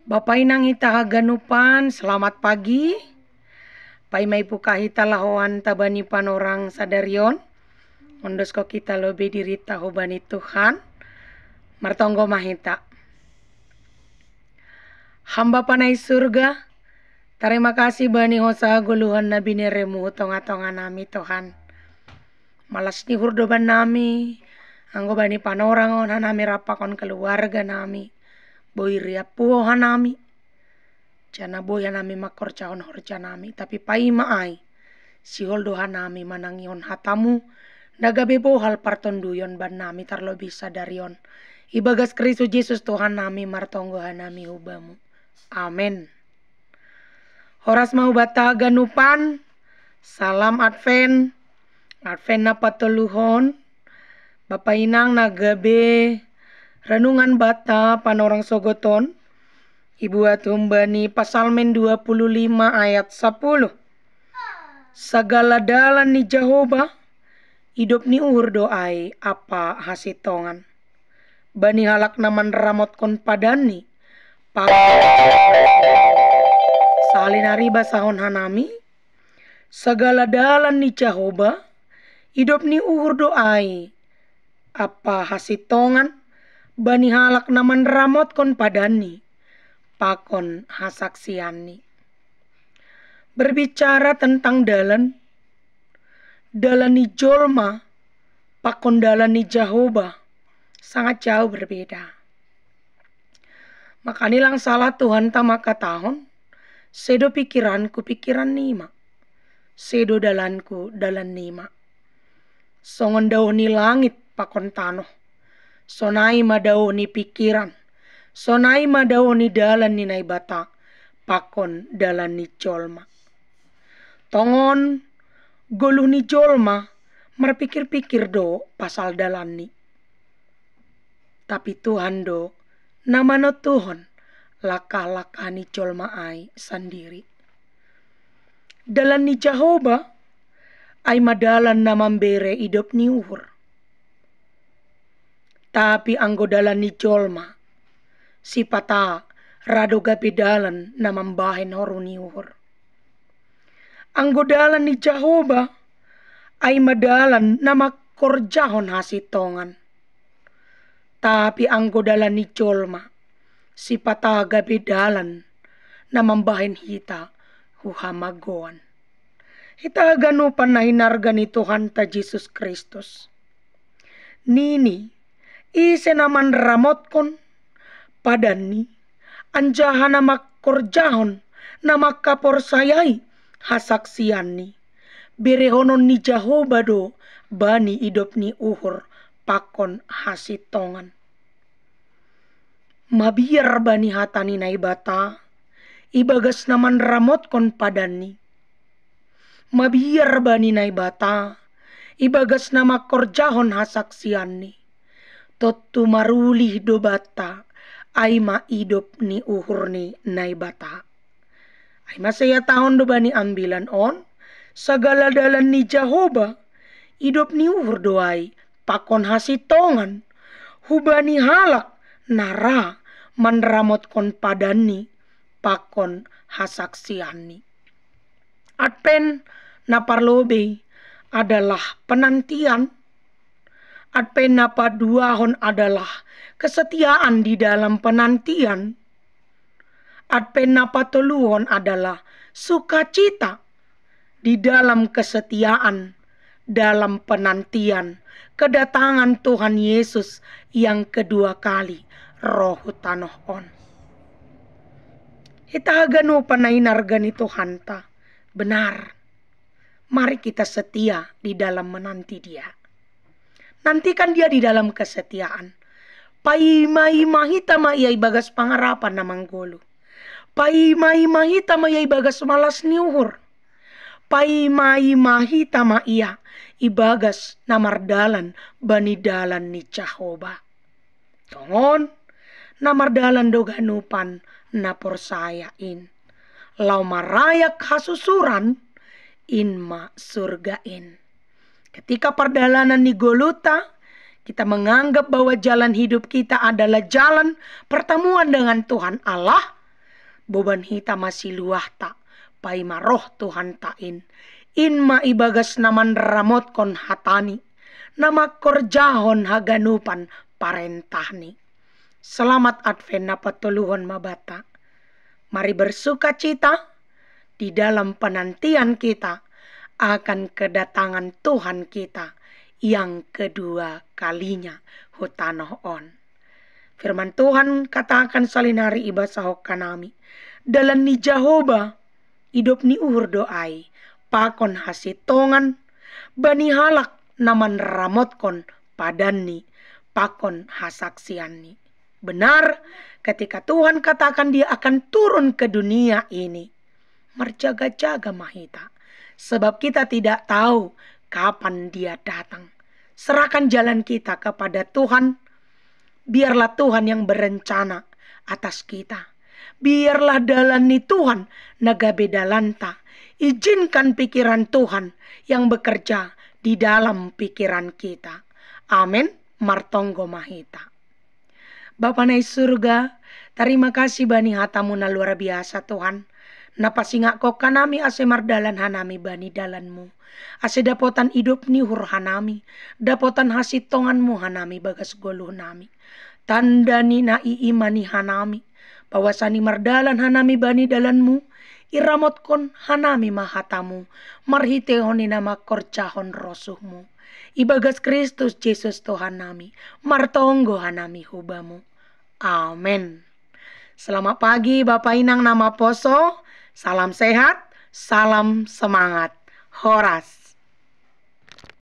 Bapak inang ita haganupan, selamat pagi. Pai mai puka hita lahoan tabani panorang sadarion. Ondosko kita lobe dirita hobani Tuhan. Martonggo mahita. Hamba panai surga. Terima kasih bani hosa guluhan nabi neremu tonga-tonga nami Tuhan. Malas ni hurdoban nami. Anggo bani panorang on nami rapakon keluarga nami. Boi ria puho nami. Jana boya nami makor cahon horja nami. Tapi pai maai. Si holdo nami manangion hatamu. Naga bebo hal partonduyon ban nami tarlo bisa darion. Ibagas Kristus Yesus Tuhan nami martonggo nami hubamu. Amin. Horas mau bata ganupan. Salam Advent. Advent na patuluhon. Bapak inang nagabe. Renungan bata panorang sogoton. Ibu atumbani Pasalmen 25 ayat 10. Segala dalan ni Jehovah, hidup ni uhur doai apa hasitongan. Bani halak naman ramot kon padani. Salin ariba sahon hanami. Segala dalan ni Jehovah, hidup ni uhur doai apa hasitongan. Bani halak naman ramot kon padani. Pakon hasaksiani. Berbicara tentang dalan ni jolma, pakon dalan ni Jehovah sangat jauh berbeda. Maka nilang salah Tuhan tamaka tahun, sedo pikiranku pikiran nima, sedo dalanku dalan nima. Songon daun ni langit pakon tanoh, sonai madao ni pikiran. Sonai madao ni dalan ni naibata, pakon dalan ni jolma. Tongon goluh ni jolma, merpikir-pikir do pasal dalan ni. Tapi Tuhan do, namano Tuhan, laka-laka ni jolma ai sendiri. Dalan ni Jehovah, ai madalan na mambere hidup ni uhur. Tapi anggo dalan ni jolma, si pata rado gabe dalan na mambahen horu ni uhur. Anggo dalan ni Jehovah ay madalan na makorjahon hasitongan. Tapi anggo dalan ni jolma, si pata gabe dalan na mambahen hita huhamagoan. Hita ganupan na hinarga ni Tuhan ta Jesus Kristus. Nini, ise naman ramotkon padani, anjahan na makorjahon na makaporsayai hasaksian ni. Berehonon ni Jehovah do bani hidup ni uhur pakon hasitongan. Mabiar bani hatani naibata, ibagas naman ramot kon padani. Mabiar bani naibata, ibagas nama korjahon hasaksian ni. Totu marulih do bata, ay maidop ni uhur ni naibata. Ay masaya tahun do bani ambilan on, segala dalan ni Jehovah, hidup ni uhur doai, pakon hasitongan, hubani halak, nara, manramot kon padani, pakon hasaksiani. Advent na parlobe adalah penantian. Advent na paduahon adalah kesetiaan di dalam penantian. Advent na patuluhon adalah sukacita di dalam kesetiaan, dalam penantian kedatangan Tuhan Yesus yang kedua kali roh tanoh on. Kita ganu panainargan itu hanta. Benar. Mari kita setia di dalam menanti dia. Nantikan dia di dalam kesetiaan. Pai mai mahita mayai bagas pangarapan na manggolo. Pai mai mahita mayai bagas malas niuhur. Pai mai mahita maiya ibagas namardalan bani dalan ni Jehovah. Tongon namardalan do ganupan na porsayain. Lau marayak hasusuran inma surgain. Ketika perjalanan di Golgota, kita menganggap bahwa jalan hidup kita adalah jalan pertemuan dengan Tuhan Allah. Boban hita masih luah tak. Pai maroh Tuhan tain. Inma ibagas naman ramot kon hatani. Nama korjahon haganupan parentahni. Selamat Advent na patuluhon mabata. Mari bersuka cita di dalam penantian kita akan kedatangan Tuhan kita yang kedua kalinya hutanoh on. Firman Tuhan katakan salinari iba sahok kanami. Dalam ni Jehovah hidup ni uhur doai. Pakon hasitongan. Bani halak naman ramotkon padani. Pakon hasaksianni. Benar ketika Tuhan katakan dia akan turun ke dunia ini. Merjaga-jaga mahita. Sebab kita tidak tahu kapan dia datang. Serahkan jalan kita kepada Tuhan. Biarlah Tuhan yang berencana atas kita. Biarlah dalani Tuhan naga bedalanta. Izinkan pikiran Tuhan yang bekerja di dalam pikiran kita. Amin. Martonggo mahita. Bapa nai surga, terima kasih bani hatamu na luar biasa Tuhan. Napasinga ko kanami ase mardalan hanami bani dalanmu. Ase dapotan hidup ni hur hanami. Dapotan hasitonganmu hanami bagas goluh nami. Tanda ni na iimani hanami. Bahwasani mardalan hanami bani dalanmu. Iramot kon hanami mahatamu. Marhitehon ni nama korcahon rosuhmu. Ibagas Kristus Yesus Tuhan nami. Martonggo hanami hubamu. Amin. Selamat pagi Bapak Inang nama Poso. Salam sehat, salam semangat. Horas.